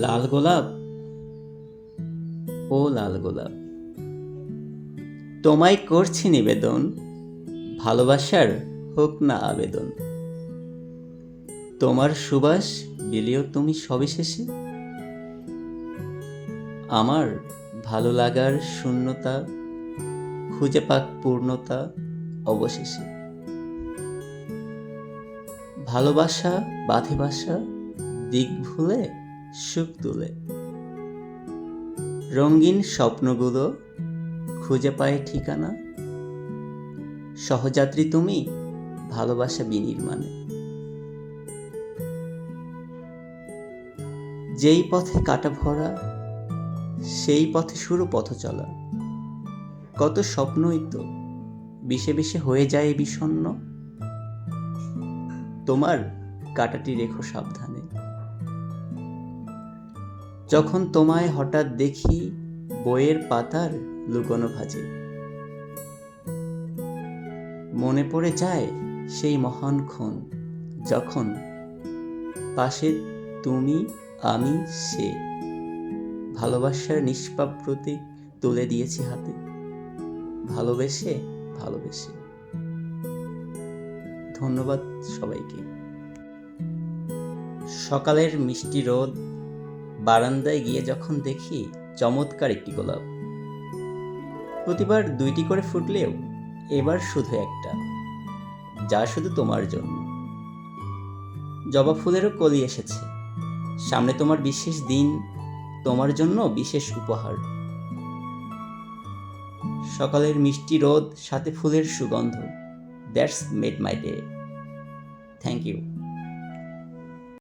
লাল গোলাপ, ও লাল গোলাপ, তোমায় করছি নিবেদন, ভালোবাসার হোক না আবেদন। তোমার সুবাস বিলিও তুমি সবিশেষে, আমার ভালো লাগার শূন্যতা খুঁজে পাক পূর্ণতা অবশেষে। ভালোবাসা বাঁধে বাসা দিক ভুলে সুখ তুলে, রঙিন স্বপ্নগুলো খুঁজে পায় ঠিকানা। সহযাত্রী তুমি ভালোবাসা বিনির্মাণে। যেই পথে কাটা ভরা সেই পথে শুরু পথ চলা। কত স্বপ্নই তো বিষে বিষে হয়ে যায় বিষণ্ণ। তোমার কাটাটি রেখো সাবধানে। যখন তোমায় হঠাৎ দেখি বইয়ের পাতার লুকোনো ভাঁজে, মনে পড়ে যায় সেই মহান ক্ষণ, যখন পাশে তুমি আমি সে, ভালোবাসার নিষ্পাপ প্রতীক তুলে দিয়েছি হাতে, ভালোবেসে ভালোবেসে। ধন্যবাদ সবাইকে। সকালের মিষ্টি রোদ, বারান্দায় গিয়ে যখন দেখি চমৎকার একটি গোলাপ। প্রতিবার 2টি করে ফুটলেও এবার শুধু একটা, যা শুধু তোমার জন্য। জবা ফুলেরও কলি এসেছে, সামনে তোমার বিশেষ দিন, তোমার জন্য বিশেষ উপহার। সকালের মিষ্টি রোদ সাথে ফুলের সুগন্ধ, that's made my day. Thank you.